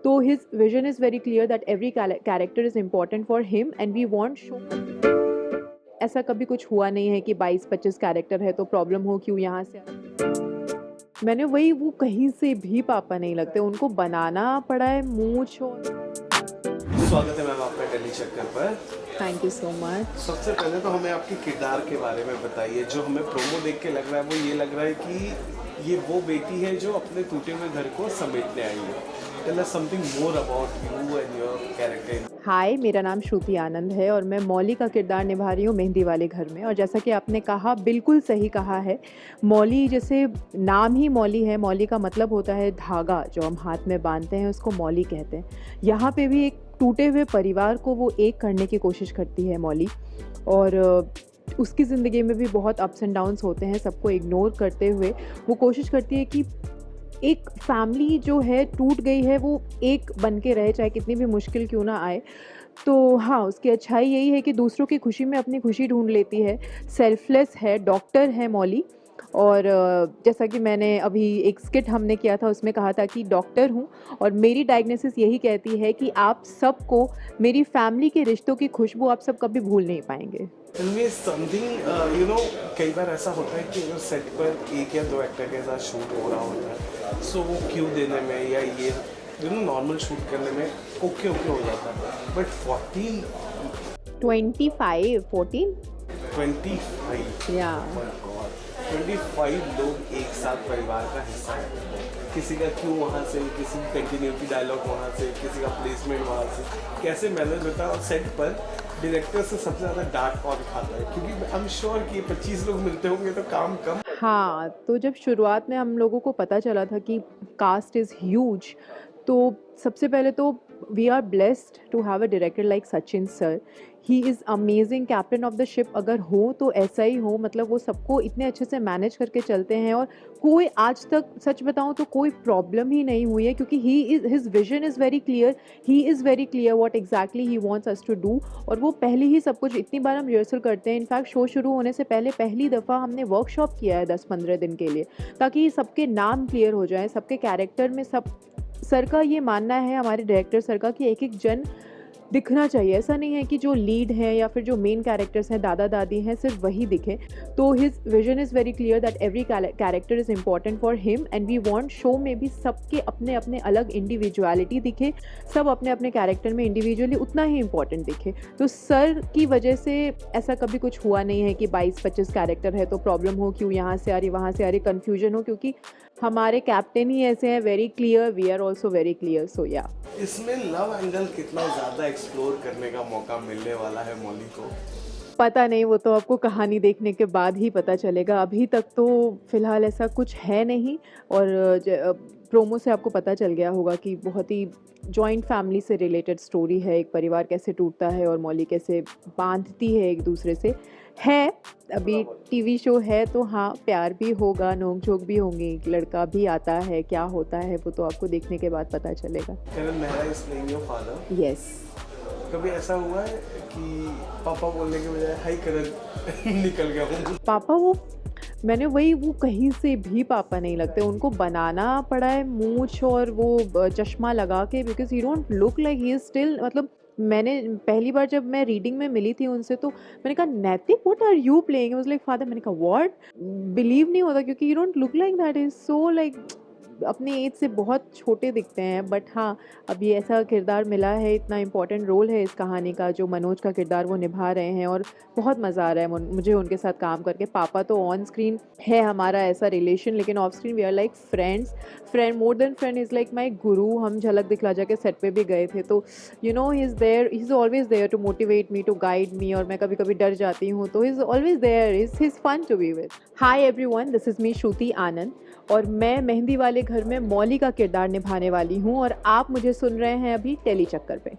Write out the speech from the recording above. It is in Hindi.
तो his vision is very clear that every character is important for him and we want show. ऐसा कभी कुछ हुआ नहीं है कि 22-25 कैरेक्टर है तो प्रॉब्लम हो क्यों यहाँ से मैंने वही वो कहीं से भी पापा नहीं लगते, उनको बनाना पड़ा है मूंछ और। स्वागत है मैम आपका दिल्ली चक्कर पर। Thank you so much. सबसे पहले तो हमें आपके किरदार के बारे में बताइए। जो हमें प्रोमो देख के लग रहा है वो ये लग रहा है कि ये वो बेटी है जो अपने टूटे हुए घर को समेटने आई है। Tell us something more about you and your character. Hi, मेरा नाम श्रुति आनंद है और मैं मौली का किरदार निभा रही हूँ मेहंदी वाले घर में। और जैसा कि आपने कहा, बिल्कुल सही कहा है। मौली, जैसे नाम ही मौली है, मौली का मतलब होता है धागा, जो हम हाथ में बांधते हैं उसको मौली कहते हैं। यहाँ पे भी एक टूटे हुए परिवार को वो एक करने की कोशिश करती है मौली, और उसकी ज़िंदगी में भी बहुत अप्स एंड डाउन्स होते हैं। सबको इग्नोर करते हुए वो कोशिश करती है कि एक फैमिली जो है टूट गई है वो एक बन के रहे, चाहे कितनी भी मुश्किल क्यों ना आए। तो हाँ, उसकी अच्छाई यही है कि दूसरों की खुशी में अपनी खुशी ढूंढ लेती है, सेल्फलेस है, डॉक्टर है मौली। और जैसा कि मैंने अभी एक स्किट हमने किया था उसमें कहा था कि डॉक्टर हूँ और मेरी डायग्नोसिस यही कहती है कि आप सबको, मेरी फैमिली के रिश्तों की खुशबू आप सब कभी भूल नहीं पाएंगे। इनमें समथिंग यू नो, कई बार ऐसा होता है कि अगर सेट पर एक या दो एक्टर के साथ शूट हो रहा होता है सो वो क्यों देने में या ये यू नो नॉर्मल शूट करने में ओके हो जाता है, बट 14 25 या 25 लोग एक साथ परिवार का हिस्सा है। किसी का क्यों वहाँ से, किसी की कंटिन्यूटी डायलॉग वहाँ से, किसी का प्लेसमेंट वहाँ से, कैसे मैनेज होता है। और सेट पर डायरेक्टर से सबसे ज़्यादा डांट कौन खाता है? क्योंकि आई एम श्योर कि 25 लोग मिलते होंगे तो काम कम। हाँ, तो जब शुरुआत में हम लोगों को पता चला था कि कास्ट इज़ ह्यूज, तो सबसे पहले तो we are blessed to have a director like Sachin sir. He is amazing captain of the ship. अगर हो तो ऐसा ही हो, मतलब वो सबको इतने अच्छे से मैनेज करके चलते हैं और कोई आज तक, सच बताऊं तो कोई प्रॉब्लम ही नहीं हुई है, क्योंकि he is, his vision is very clear. He is very clear what exactly he wants us to do. और वो पहले ही सब कुछ, इतनी बार हम रिहर्सल करते हैं, इनफैक्ट शो शुरू होने से पहले पहली दफ़ा हमने वर्कशॉप किया है 10-15 दिन के लिए, ताकि सबके नाम क्लियर हो जाए, सबके कैरेक्टर में सब। सर का ये मानना है, हमारे डायरेक्टर सर का, कि एक एक जन दिखना चाहिए। ऐसा नहीं है कि जो लीड है या फिर जो मेन कैरेक्टर्स हैं, दादा दादी हैं, सिर्फ वही दिखे। तो his vision is very clear that every character is important for him and we want show में भी सबके अपने अपने अलग इंडिविजुअलिटी दिखे, सब अपने अपने कैरेक्टर में इंडिविजुअली उतना ही इम्पॉर्टेंट दिखे। तो सर की वजह से ऐसा कभी कुछ हुआ नहीं है कि 22-25 कैरेक्टर है तो प्रॉब्लम हो क्यों यहाँ से आ रही वहाँ से आ रही, कन्फ्यूजन हो, क्योंकि हमारे कैप्टन ही ऐसे हैं, very clear, we are also very clear. So या इसमें लव एंगल कितना ज़्यादा एक्सप्लोर करने का मौका मिलने वाला है मौली को? पता नहीं, वो तो आपको कहानी देखने के बाद ही पता चलेगा। अभी तक तो फ़िलहाल ऐसा कुछ है नहीं। और प्रोमो से आपको पता चल गया होगा कि बहुत ही जॉइंट फैमिली से रिलेटेड स्टोरी है। एक परिवार कैसे टूटता है और मौली कैसे बांधती है एक दूसरे से। है, अभी टीवी शो है तो हाँ, प्यार भी होगा, नोक-झोंक भी होंगी, एक लड़का भी आता है, क्या होता है वो तो आपको देखने के बाद पता चलेगा। Karan Mehra is playing your father. Yes. कभी ऐसा हुआ है कि पापा बोलने के बजाय हाय करण निकल गया हूँ? पापा, वो मैंने वही वो कहीं से भी पापा नहीं लगते, उनको बनाना पड़ा है मूंछ और वो चश्मा लगा के, because he don't look like he is still. मतलब मैंने पहली बार जब मैं रीडिंग में मिली थी उनसे तो मैंने कहा, Naitik what are you playing? Was like father. मैंने कहा व्हाट, बिलीव नहीं होता क्योंकि you don't look like that, is so like अपने एज से बहुत छोटे दिखते हैं। बट हाँ, अब ये ऐसा किरदार मिला है, इतना इम्पोर्टेंट रोल है इस कहानी का, जो मनोज का किरदार वो निभा रहे हैं और बहुत मज़ा आ रहा है मुझे उनके साथ काम करके। पापा तो ऑन स्क्रीन है हमारा ऐसा रिलेशन, लेकिन off screen we are like friends. Friend, more than friend, is like my guru. हम झलक दिखला जा के सेट पे भी गए थे, तो you know he is there, he is always there to motivate me, to guide me. और मैं कभी कभी डर जाती हूँ तो he is always there, is fun to be with. Hi everyone, this is me Shruti Anand और मैं मेहंदी वाले घर में मौली का किरदार निभाने वाली हूँ और आप मुझे सुन रहे हैं अभी टेली चक्कर पे।